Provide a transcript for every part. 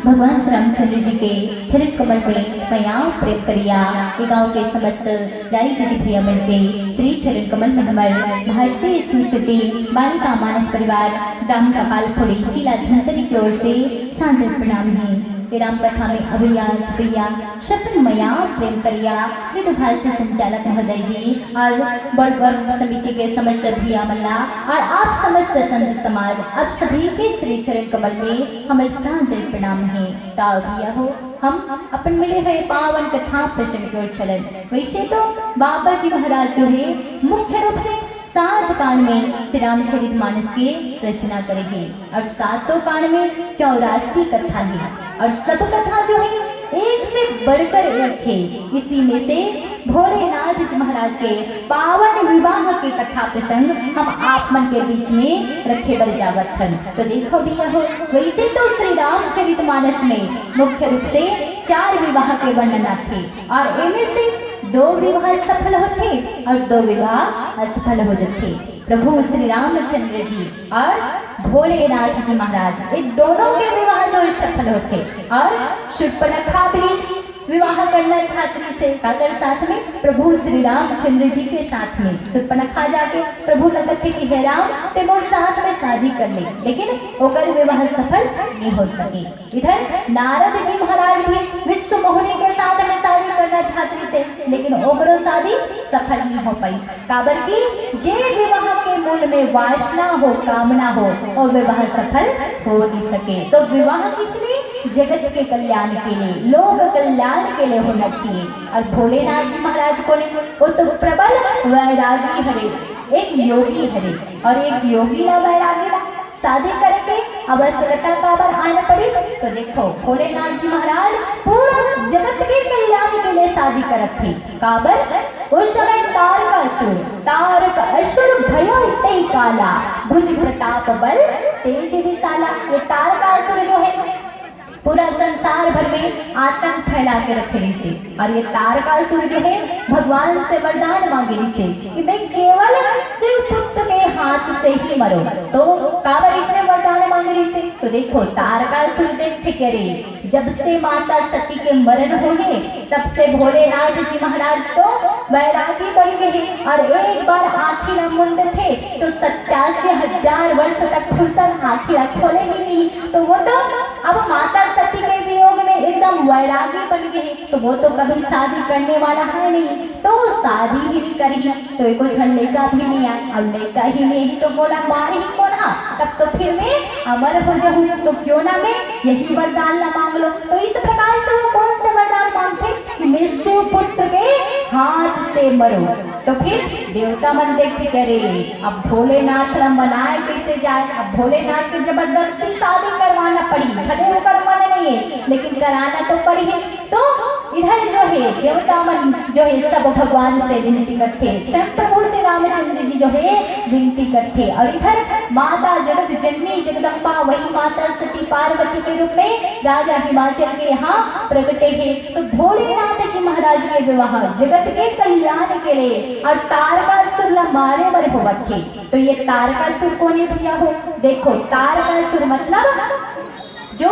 भगवान श्री रामचंद्र जी के चरित कमल में मया प्रेम करिया गाँव के समस्त नारी दीदी प्रिय मिलके श्री चरण कमल में हमारे भारतीय संस्कृति बालिका मानस परिवार ग्राम कपाल फोड़ी जिला धनतरी की ओर से सांझ प्रणाम है। राम कथा में अभियान प्रिया शब्द मया प्रेम करिया भाष्य संचालक महोदय जी और बड़ समिति के समस्त भैया मल्ला और आप समस्त संत समाज आप सभी के श्री चरण कमल में हमारे सांझ प्रणाम है। भैया हो हम अपन मिले हुए पावन कथा प्रसंग की ओर चलन। वैसे तो बाबा जी महाराज जो है मुख्य रूप से 7 कांड में श्री रामचरित मानस की रचना करेंगे और 7 कांड में 84 कथा है और सब कथा जो है एक से बढ़कर एक है। इसी में से भोलेनाथ जी महाराज के पावन विवाह के कथा प्रसंग हम आप मन के बीच में रखे बर जावत हन। तो देखो भैया हो वैसे तो श्री रामचरित मानस में मुख्य रूप से 4 विवाह के वर्णन थे और इनमें से 2 विवाह सफल होते और 2 विवाह असफल हो जाते। प्रभु श्री रामचंद्र जी और भोलेनाथ जी महाराज इन दोनों के विवाह जो सफल होते और शूर्पणखा भी विवाह करना छात्री से अगर साथ में प्रभु श्री रामचंद्र जी के साथ में शूर्पणखा जाके प्रभु लगत थे कि हे राम ते मोर साथ में शादी कर ले, लेकिन ओकर विवाह सफल नहीं हो सके। इधर नारद जी महाराज भी विश्व मोहिनी के साथ में शादी करना छात्री थे, लेकिन ओकरो शादी सफल नहीं हो पाई। काबर की जे विवाह के मूल में वासना हो कामना हो और विवाह सफल हो नहीं सके। तो विवाह किसलिए? जगत के कल्याण के लिए, लोक कल्याण के लिए होना चाहिए। और भोलेनाथ जी महाराज को ने वो तो प्रबल वैरागी हरे, एक योगी हरे और एक योगी ना वैरागी ना शादी करके आवश्यकता काबर आना पड़ी। तो देखो भोलेनाथ जी महाराज पूरा जगत के कल्याण के लिए शादी करत थे। काबर उस समय तारक असुर भयो ते काला भुज प्रताप बल तेज विशाला। ये तारकासुर जो है पूरा संसार भर में आतंक फैला के रखे से और ये तारकासुर जो है भगवान से वरदान मांगे से कि भाई केवल शिव पुत्र के हाथ से ही मरो। तो काबर इसने वरदान मांगे से तो देखो तारकासुर देखते क्या रे, जब से माता सती के मरण हुए तब से भोलेनाथ जी महाराज तो वैरागी बन गए और एक बार आँखी न मुंद थे तो 87,000 वर्ष तक फुर्सत आँखी खोले ही नहीं। तो वो तो अब माता सती के वियोग में एकदम वैरागी बन गए, तो वो तो कभी शादी करने वाला है नहीं, तो वो शादी ही नहीं करी। तो एक लड़का भी नहीं आया और लड़का ही नहीं तो बोला मार ही बोला तब तो फिर मैं अमर हो जाऊँ, तो क्यों ना मैं यही वरदान ला मांग लो। तो इस प्रकार से वो कौन से वरदान मांगते कि मैं शिव पुत्र के हाथ से मरो। तो फिर देवता मन देखते करे अब भोलेनाथ मनाए कैसे जाए, अब भोलेनाथ की जबरदस्ती शादी करवाना पड़ी, भले वो करवाना नहीं है लेकिन कराना तो पड़ी है। तो इधर जो है देवता मन जो है सब भगवान से विनती करते, स्वयं प्रभु श्री रामचंद्र जी जो है विनती करते। और इधर माता जगत जननी जगदम्बा वही माता सती पार्वती के रूप में राजा हिमाचल के यहाँ प्रगटे हैं। तो भोलेनाथ जी महाराज के विवाह जगत के कल्याण के लिए और तारकासुर मारे मर हो बच्चे। तो ये तारकासुर कौन है भैया हो, देखो तारकासुर मतलब जो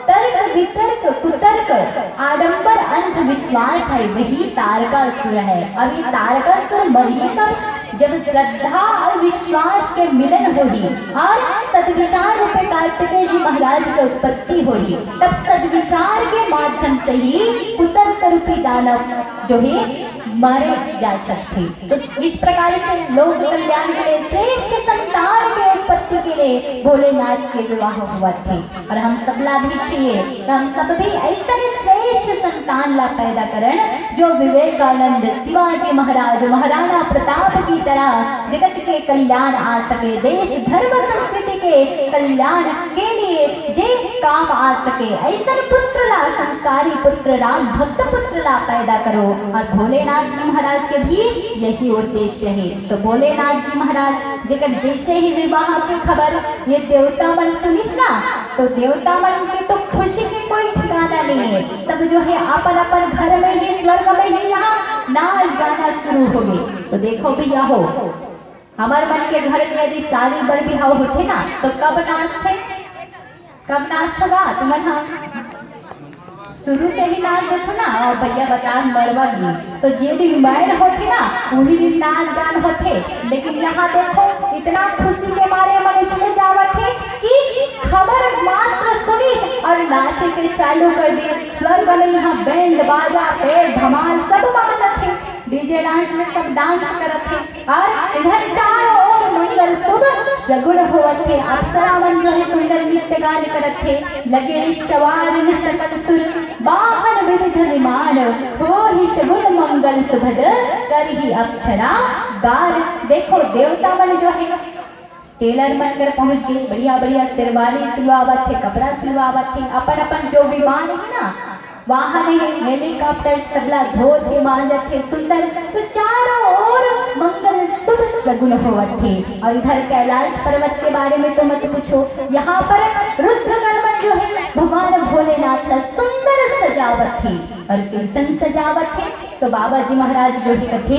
तर्क वितर्क कुतर्क आडंबर अंधविश्वास है वही तारकासुर है। अब ये तारकासुर मरी कब, जब श्रद्धा और विश्वास के मिलन होगी और सदविचार रूपे कार्तिकेय जी महाराज की उत्पत्ति होगी, तब सदविचार के माध्यम से ही कुतर्क रूपी दानव जो है मारे जा सकते। तो इस प्रकार से लोक कल्याण के लिए श्रेष्ठ संतान के उत्पत्ति के लिए भोलेनाथ के विवाह हुआ थे। और हम सब ला भी चाहिए तो हम सब भी ऐसे श्रेष्ठ संतान ला पैदा करें जो विवेकानंद शिवाजी महाराज महाराणा प्रताप की तरह जगत के कल्याण आ सके, देश धर्म संस्कृति के कल्याण के लिए जे काम आ सके। ऐसा पुत्र ला संस्कारी पुत्र राम भक्त पुत्र ला पैदा करो। और भोलेनाथ जी महाराज के भी यही उद्देश्य है। तो भोलेनाथ जी महाराज जगह जैसे ही विवाह की खबर ये देवता मन सुनिस ना, तो देवता मन के तो खुशी के कोई ठिकाना नहीं है। सब जो है अपन अपन घर में ही स्वर्ग में ही यहाँ नाच गाना शुरू हो गए। तो देखो भैया हो हमारे मन के घर में यदि शादी बर बिहाव होते ना तो कब नाच थे, कब नाच होगा तुम्हारा शुरू से ही नाच देखो ना। और भैया बता मरवा गई तो जे दिन बैल होते ना वही दिन नाच गान होते। लेकिन यहाँ देखो इतना खुशी के मारे मन इसमें जावत है कि खबर मात्र सुनी और नाचे के चालू कर दिए। स्वर्ग में यहाँ बैंड बाजा पेड़ धमाल सब बाजत थे, डीजे डांस में सब डांस करत थे। और इधर चारों ओर मंगल शुभ सगुण होवत थे, अप्सरा मन जो है सुंदर नृत्य गान करत थे। लगे सवार सकल सुर वाहन विविध विमान हो ही सगुण मंगल सुभद कर ही अक्षरा गार। देखो देवता मन जो है टेलर बनकर पहुंच गए, बढ़िया बढ़िया शेरवानी सिलवावत थे, कपड़ा सिलवावत थे। अपन अपन जो विमान है ना वाहन है हेलीकॉप्टर सगला धोत के मांजत थे सुंदर। तो चारों ओर मंगल शुभ सगुन होवत थे। और इधर कैलाश पर्वत के बारे में तो मत पूछो, यहाँ पर रुद्रगण जो है भगवान भोलेनाथ का सुंदर सजावट थी और कीर्तन सजावट है। तो बाबा जी महाराज जो कहते